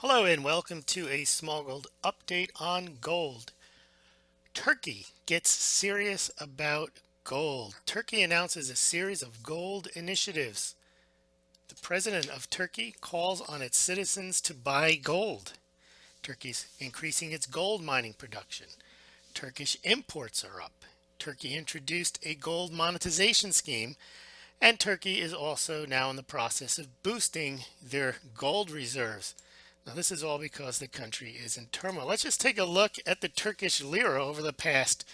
Hello and welcome to a Smaulgld update on gold. Turkey gets serious about gold. Turkey announces a series of gold initiatives. The president of Turkey calls on its citizens to buy gold. Turkey's increasing its gold mining production. Turkish imports are up. Turkey introduced a gold monetization scheme, and Turkey is also now in the process of boosting their gold reserves. Now, this is all because the country is in turmoil. Let's just take a look at the Turkish lira over the past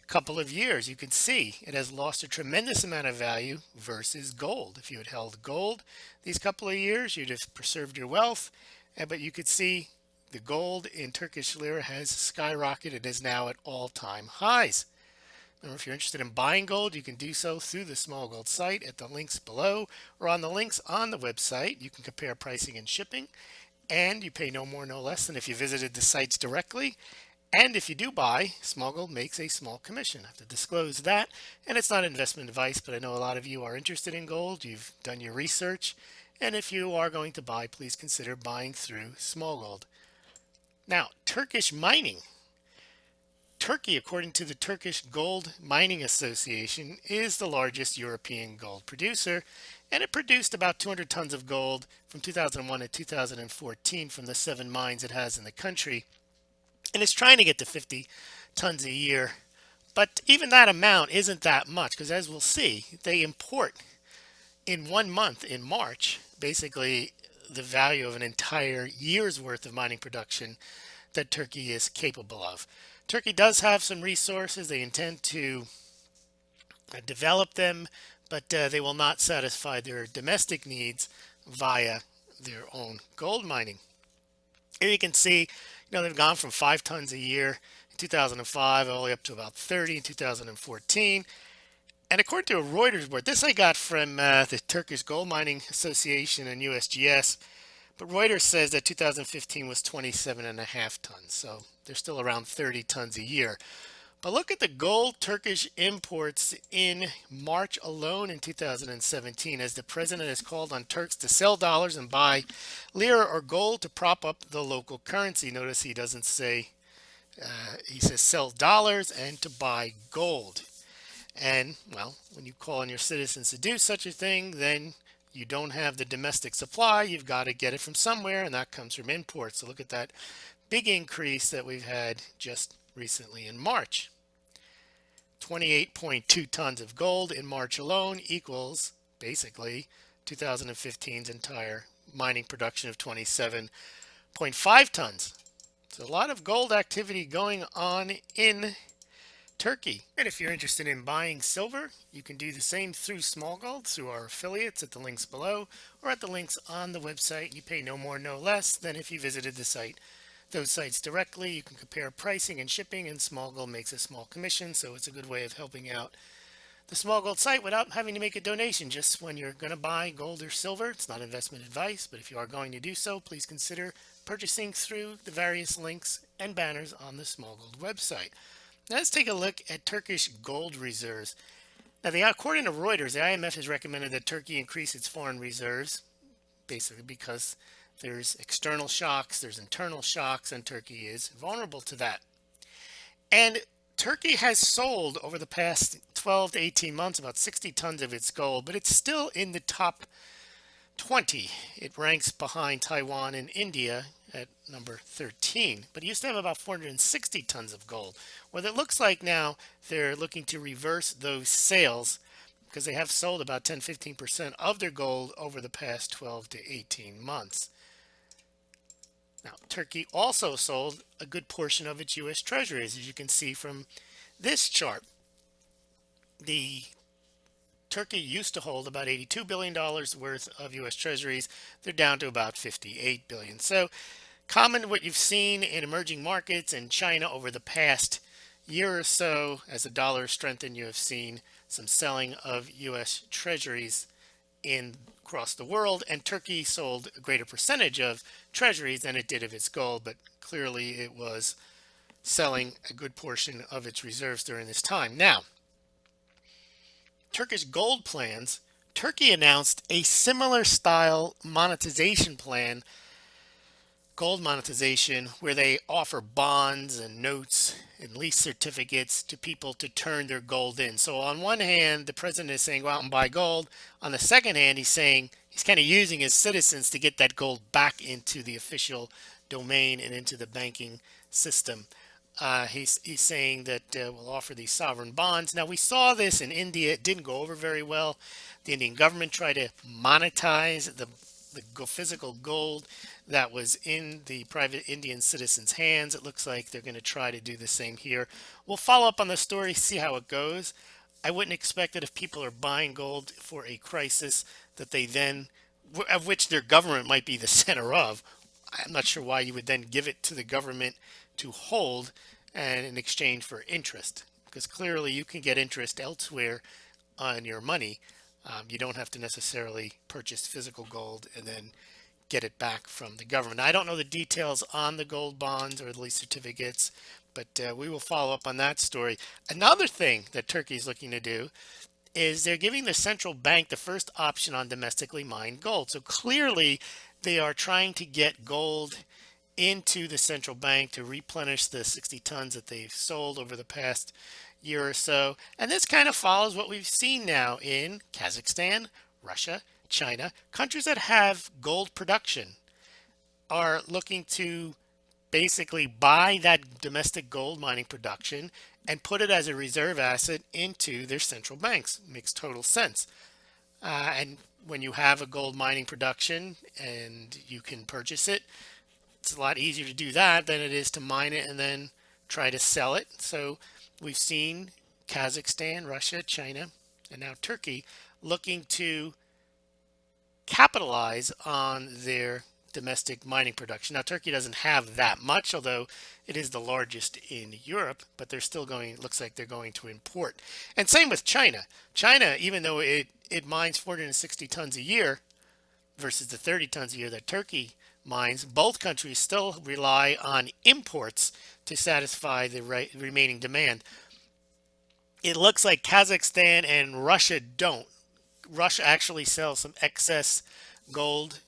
couple of years. You can see it has lost a tremendous amount of value versus gold. If you had held gold these couple of years, you'd have preserved your wealth. But you could see the gold in Turkish lira has skyrocketed. It is now at all-time highs. Remember, if you're interested in buying gold, you can do so through the Smaulgld site at the links below or on the links on the website. You can compare pricing and shipping, and you pay no more, no less than if you visited the sites directly. And if you do buy, Smaulgld makes a small commission. I have to disclose that. And it's not investment advice, but I know a lot of you are interested in gold. You've done your research. And if you are going to buy, please consider buying through Smaulgld. Now, Turkish mining. Turkey, according to the Turkish Gold Mining Association, is the largest European gold producer, and it produced about 200 tons of gold from 2001 to 2014 from the 7 mines it has in the country, and it's trying to get to 50 tons a year. But even that amount isn't that much, because as we'll see, they import in 1 month in March, basically the value of an entire year's worth of mining production that Turkey is capable of. Turkey does have some resources. They intend to develop them, but they will not satisfy their domestic needs via their own gold mining. Here you can see, they've gone from 5 tons a year in 2005 all the way up to about 30 in 2014. And according to a Reuters report, this I got from the Turkish Gold Mining Association and USGS, but Reuters says that 2015 was 27.5 tons, so they're still around 30 tons a year. But look at the gold Turkish imports in March alone in 2017, as the president has called on Turks to sell dollars and buy lira or gold to prop up the local currency. Notice he doesn't say, he says sell dollars and to buy gold. And, well, when you call on your citizens to do such a thing, then you don't have the domestic supply. You've got to get it from somewhere, and that comes from imports. So look at that big increase that we've had just recently in March. 28.2 tons of gold in March alone equals basically 2015's entire mining production of 27.5 tons. So a lot of gold activity going on in Turkey. And if you're interested in buying silver, you can do the same through Smaulgld, through our affiliates at the links below or at the links on the website. You pay no more, no less than if you visited the site. Those sites directly, you can compare pricing and shipping, and Smaulgld makes a small commission, so it's a good way of helping out the Smaulgld site without having to make a donation. Just when you're going to buy gold or silver, it's not investment advice, but if you are going to do so, please consider purchasing through the various links and banners on the Smaulgld website. Now let's take a look at Turkish gold reserves. Now, according to Reuters, the IMF has recommended that Turkey increase its foreign reserves, basically because there's external shocks, there's internal shocks, and Turkey is vulnerable to that. And Turkey has sold over the past 12 to 18 months about 60 tons of its gold, but it's still in the top 20. It ranks behind Taiwan and India at number 13, but it used to have about 460 tons of gold. Well, it looks like now they're looking to reverse those sales because they have sold about 10-15% of their gold over the past 12 to 18 months. Now, Turkey also sold a good portion of its U.S. treasuries, as you can see from this chart. Turkey used to hold about $82 billion worth of U.S. treasuries. They're down to about $58 billion. So common to what you've seen in emerging markets and China over the past year or so. As the dollar strengthened, you have seen some selling of U.S. treasuries across the world, and Turkey sold a greater percentage of treasuries than it did of its gold, but clearly it was selling a good portion of its reserves during this time. Now, Turkish gold plans. Turkey announced a similar style monetization plan gold monetization, where they offer bonds and notes and lease certificates to people to turn their gold in. So on one hand, the president is saying go out and buy gold. On the second hand, he's saying he's kind of using his citizens to get that gold back into the official domain and into the banking system. He's saying that we'll offer these sovereign bonds. Now, we saw this in India. It didn't go over very well. The Indian government tried to monetize the physical gold that was in the private Indian citizens' hands. It looks like they're going to try to do the same here. We'll follow up on the story, see how it goes. I wouldn't expect that if people are buying gold for a crisis that they then, of which their government might be the center of, I'm not sure why you would then give it to the government to hold and in exchange for interest, because clearly you can get interest elsewhere on your money. You don't have to necessarily purchase physical gold and then get it back from the government. I don't know the details on the gold bonds or the lease certificates, but we will follow up on that story. Another thing that Turkey is looking to do is they're giving the central bank the first option on domestically mined gold. So clearly they are trying to get gold into the central bank to replenish the 60 tons that they've sold over the past year or so. And this kind of follows what we've seen now in Kazakhstan, Russia, China. Countries that have gold production are looking to basically buy that domestic gold mining production and put it as a reserve asset into their central banks. Makes total sense. And when you have a gold mining production and you can purchase it, it's a lot easier to do that than it is to mine it and then try to sell it. So we've seen Kazakhstan, Russia, China, and now Turkey looking to capitalize on their domestic mining production. Now, Turkey doesn't have that much, although it is the largest in Europe, but they're still going, it looks like they're going to import. And same with China. China, even though it mines 460 tons a year versus the 30 tons a year that Turkey mines, both countries still rely on imports to satisfy the remaining demand. It looks like Kazakhstan and Russia don't. Russia actually sells some excess gold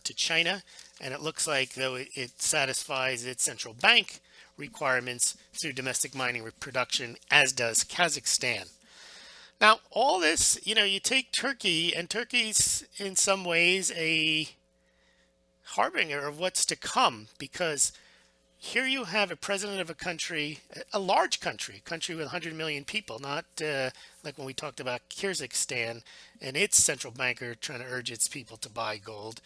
to China, and it looks like though it satisfies its central bank requirements through domestic mining production, as does Kazakhstan. Now, all this, you take Turkey, and Turkey's in some ways a harbinger of what's to come, because here you have a president of a country, a large country, a country with 100 million people, not like when we talked about Kyrgyzstan and its central banker trying to urge its people to buy gold.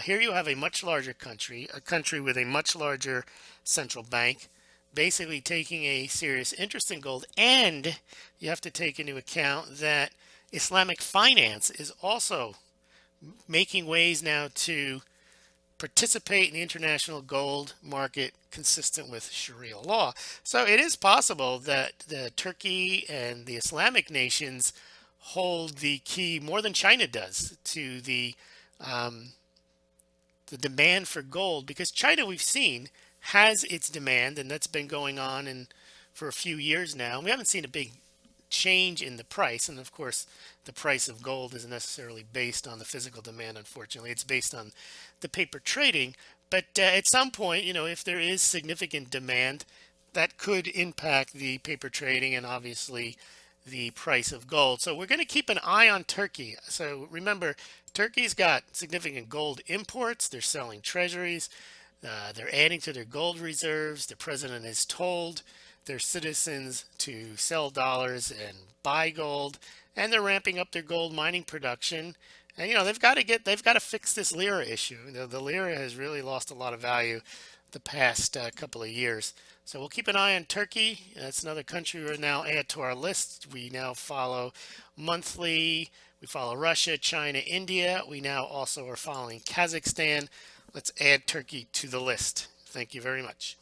Here you have a much larger country, a country with a much larger central bank, basically taking a serious interest in gold. And you have to take into account that Islamic finance is also making ways now to participate in the international gold market consistent with Sharia law. So it is possible that Turkey and the Islamic nations hold the key more than China does to the demand for gold, because China, we've seen, has its demand, and that's been going on for a few years now. We haven't seen a big change in the price, and of course the price of gold isn't necessarily based on the physical demand. Unfortunately, it's based on the paper trading. But at some point, if there is significant demand, that could impact the paper trading and obviously the price of gold. So we're going to keep an eye on Turkey. So remember, Turkey's got significant gold imports. They're selling treasuries. They're adding to their gold reserves. The president has told their citizens to sell dollars and buy gold, and they're ramping up their gold mining production. And they've got to fix this lira issue. The lira has really lost a lot of value the past couple of years. So we'll keep an eye on Turkey. That's another country we're now add to our list. We now follow monthly. We follow Russia, China, India. We now also are following Kazakhstan. Let's add Turkey to the list. Thank you very much.